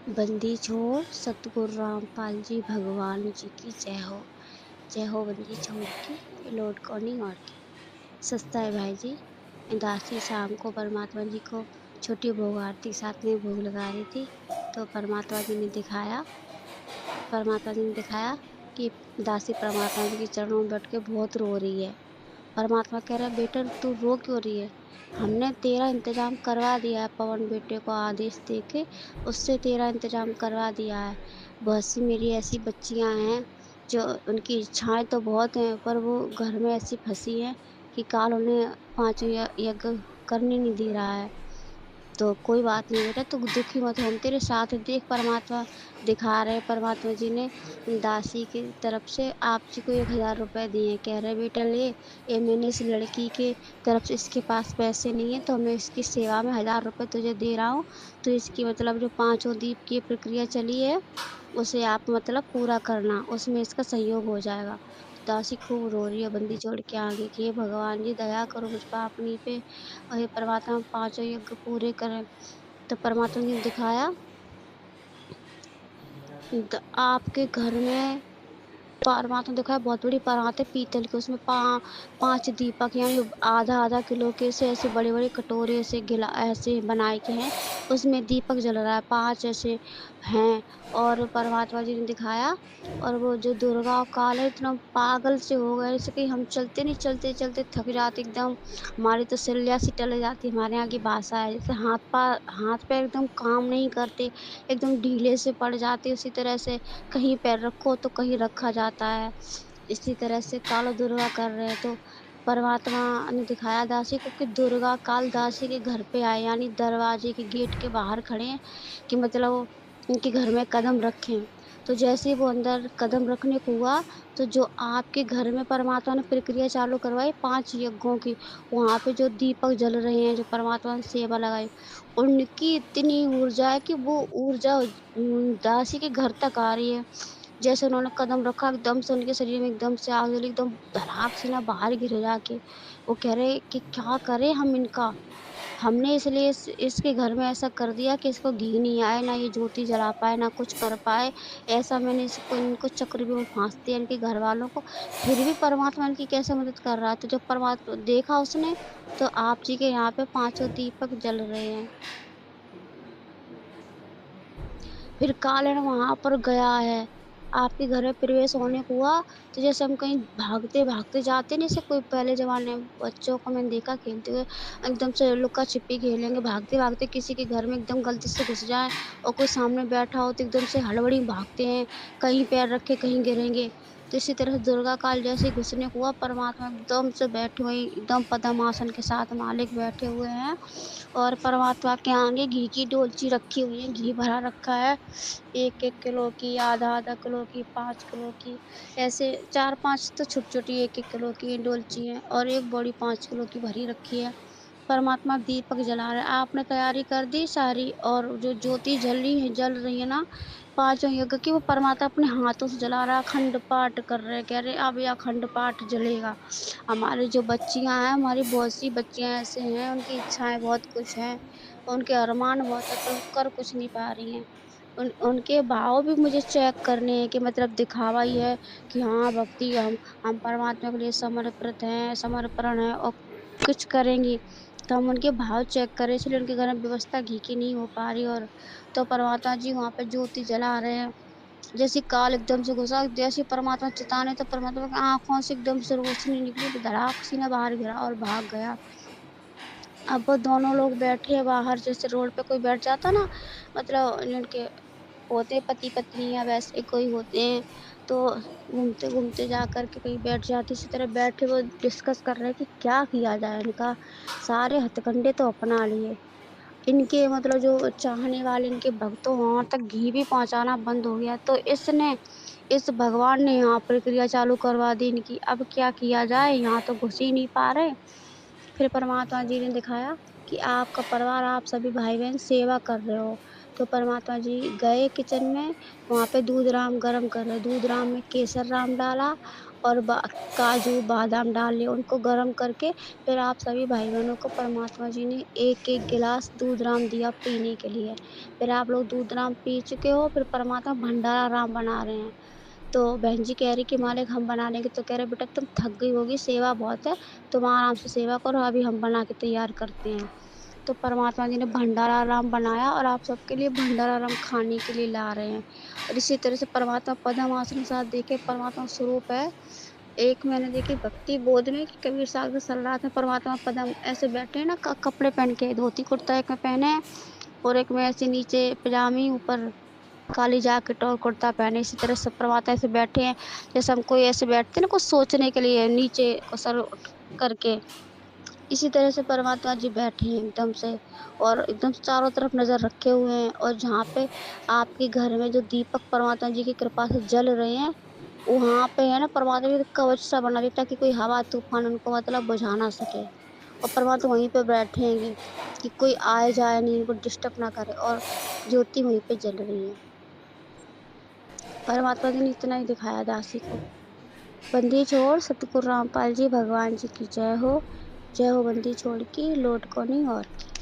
बंदी छोड़ सतगुरु रामपाल जी भगवान जी की जय हो बंदी छोड़ की लौट कौनी और की। सस्ता है भाई जी। दासी शाम को परमात्मा जी को छोटी भोग आरती साथ में भोग लगा रही थी, तो परमात्मा जी ने दिखाया कि दासी परमात्मा जी के चरणों में बैठ के बहुत रो रही है। परमात्मा कह रहा है, बेटा तू रो क्यों रही है? हमने तेरा इंतजाम करवा दिया है, पवन बेटे को आदेश दे के उससे तेरा इंतजाम करवा दिया है। बहुत सी मेरी ऐसी बच्चियां हैं जो उनकी इच्छाएं तो बहुत हैं, पर वो घर में ऐसी फंसी हैं कि काल उन्हें पांचों यज्ञ करने नहीं दे रहा है। तो कोई बात नहीं बेटा, तू दुखी मत हो, हम तेरे साथ हैं। देख परमात्मा दिखा रहे, परमात्मा जी ने दासी की तरफ से आप जी को 1000 रुपए दिए हैं। कह रहे बेटा ले, ये मैंने इस लड़की के तरफ से, इसके पास पैसे नहीं है तो मैं इसकी सेवा में 1000 रुपए तुझे दे रहा हूँ। तो इसकी मतलब जो पांचों दीप की प्रक्रिया चली है उसे आप मतलब पूरा करना, उसमें इसका सहयोग हो जाएगा। तो दासी खूब रो रही है बंदी जोड़ के आगे कि हे भगवान जी दया करो मुझ पापनी पे, और हे परमात्मा पांचों यज्ञ पूरे करें। तो परमात्मा जी ने दिखाया, आपके घर में परमात्मा ने दिखाया बहुत बड़ी परात है पीतल की, उसमें 5 दीपक यानी आधा आधा किलो के से ऐसे बड़े बड़े कटोरे से गिला ऐसे बनाए के हैं, उसमें दीपक जल रहा है, 5 ऐसे हैं। और परमात्मा जी ने दिखाया, और वो जो दुर्गा और काल है इतना पागल से हो गए जैसे कि हम चलते नहीं, चलते चलते थक जाते एकदम। हमारी तो सिल्लियाँ सी टल जाती, हमारे यहाँ की भाषा है, जैसे हाथ पैर एकदम काम नहीं करते, एकदम ढीले से पड़ जाते। उसी तरह से कहीं पैर रखो तो कहीं रखा जाता है। इसी तरह से काल और दुर्गा कर रहे हैं। तो परमात्मा ने दिखाया दासी को कि दुर्गा काल दासी के घर पे आए, यानी दरवाजे के गेट के बाहर खड़े हैं कि मतलब वो उनके घर में कदम रखें। तो जैसे ही वो अंदर कदम रखने को हुआ, तो जो आपके घर में परमात्मा ने प्रक्रिया चालू करवाई 5 यज्ञों की, वहाँ पे जो दीपक जल रहे हैं, जो परमात्मा ने सेवा लगाई, उनकी इतनी ऊर्जा है कि वो ऊर्जा दासी के घर तक आ रही है। जैसे उन्होंने कदम रखा, एकदम से उनके शरीर में एकदम से आग जली, एकदम धड़ाक से ना बाहर गिर जाके। वो कह रहे कि क्या करें हम इनका? हमने इसलिए इसके घर में ऐसा कर दिया कि इसको घी नहीं आए, ना ये ज्योति जला पाए, ना कुछ कर पाए। ऐसा मैंने इसको इनको चक्रव्यूह में फांस दिया इनके घर वालों को। फिर भी परमात्मा इनकी कैसे मदद कर रहा है? तो जब परमात्मा देखा उसने, तो आप जी के यहाँ पे पांचों दीपक जल रहे हैं। फिर कालन वहाँ पर गया है। आपके घर में प्रवेश होने को हुआ, तो जैसे हम कहीं भागते-भागते जाते नहीं, जैसे कोई पहले ज़माने में बच्चों को मैंने देखा खेलते हुए, एकदम से लुका-छिपी खेलेंगे, भागते-भागते किसी के घर में एकदम गलती से घुस जाएँ और कोई सामने बैठा हो तो एकदम से हड़बड़ी में भागते हैं, कहीं पैर रख के कहीं गिरेंगे। तो इसी तरह से दुर्गा काल जैसे ही घुसने को हुआ, परमात्मा एकदम से बैठे वहीं एकदम पद्मासन के साथ मालिक बैठे हुए हैं, और परमात्मा के आगे घी की डोलची रखी हुई है, घी भरा रखा है। 1-1 किलो की, आधा-आधा किलो की, 5 किलो की, ऐसे 4-5 तो छोटी-छोटी 1-1 किलो की डोलची हैं, और एक बड़ी 5 किलो की भरी रखी है। परमात्मा दीपक जला रहे हैं। आपने तैयारी कर दी सारी, और जो ज्योति जल रही है ना, पाँचों यज्ञ की, वो परमात्मा अपने हाथों से जला रहा है, अखंड पाठ कर रहे हैं। कह रहे अब ये अखंड पाठ जलेगा। हमारी जो बच्चियाँ हैं, हमारी बहुत सी बच्चियाँ ऐसे हैं, उनकी इच्छाएँ बहुत कुछ हैं, उनके अरमान बहुत है, पर वो कर कुछ नहीं पा रही हैं। उनके भाव भी मुझे चेक करने हैं कि मतलब दिखावा ही है कि हाँ, भक्ति हम परमात्मा के लिए समर्पित हैं, समर्पण है और कुछ करेंगी। तो हम उनके भाव चेक करें, इसलिए उनके घर में व्यवस्था घी की नहीं हो पा रही, और तो परमात्मा जी वहाँ पे ज्योति जला रहे हैं। जैसे काल एकदम से घुसा, जैसे ही परमात्मा चिताने, तो परमात्मा की आँखों से एकदम से रोशनी निकली, तो धड़ाक से ना बाहर गिरा और भाग गया। अब वो दोनों लोग बैठे हैं बाहर, जैसे रोड पे कोई बैठ जाता ना, मतलब जिनके होते हैं पति-पत्नी या वैसे कोई होते हैं, तो घूमते-घूमते जा कर के कहीं बैठ जाते, इसी तरह बैठे वो डिस्कस कर रहे हैं कि क्या किया जाए इनका। सारे हथकंडे तो अपना लिए। इनके मतलब जो चाहने वाले इनके भक्तों वहाँ तक घी भी पहुँचाना बंद हो गया। तो इस भगवान ने यहाँ प्रक्रिया चालू करवा दी इनकी। अब क्या किया जाए? यहाँ तो घुस ही नहीं पा रहे। फिर परमात्मा जी ने दिखाया कि आपका परिवार, आप सभी भाई-बहन सेवा कर रहे हो। तो परमात्मा जी गए किचन में, वहाँ पे दूध राम गरम कर रहे, दूध राम में केसर राम डाला, और काजू बादाम डाल लिए, उनको गर्म करके फिर आप सभी भाई बहनों को परमात्मा जी ने एक एक गिलास दूध राम दिया पीने के लिए। फिर आप लोग दूध राम पी चुके हो, फिर परमात्मा भंडारा राम बना रहे हैं। तो बहन जी कह रही कि मालिक हम बना लेंगे, तो कह रहे बेटा तुम थक गई होगी, सेवा बहुत है, तुम आराम से सेवा करो, अभी हम बना के तैयार करते हैं। तो परमात्मा जी ने भंडारा राम बनाया और आप सबके लिए भंडारा राम खाने के लिए ला रहे हैं। और इसी तरह से परमात्मा पद्म आसन के साथ देखिए परमात्मा स्वरूप है। एक मैंने देखी भक्ति बोध में कि कबीर साहब के सलरात में परमात्मा पद्म ऐसे बैठे हैं ना, कपड़े पहन के, धोती कुर्ता एक में पहने हैं और एक में ऐसे नीचे पजामी, ऊपर काली जैकेट और कुर्ता पहने। इसी तरह से परमात्मा ऐसे बैठे हैं, जैसे हम कोई ऐसे बैठते हैं ना कुछ सोचने के लिए, नीचे को सर करके। इसी तरह से परमात्मा जी बैठे हैं एकदम से, और एकदम से चारों तरफ नज़र रखे हुए हैं। और जहाँ पे आपके घर में जो दीपक परमात्मा जी की कृपा से जल रहे हैं, वहाँ पे है ना परमात्मा जी कवच सा बना दिया, ताकि कोई हवा तूफान उनको मतलब बुझा ना सके। और परमात्मा वहीं पे बैठे हैंगे कि कोई आए जाए नहीं, इनको डिस्टर्ब ना करे, और ज्योति वहीं पे जल रही है। परमात्मा जी ने इतना ही दिखाया दासी को। बंदी छोड़ सतगुरु रामपाल जी भगवान जी की जय हो। जय हो बंदी छोड़ की, लौट को नहीं और की।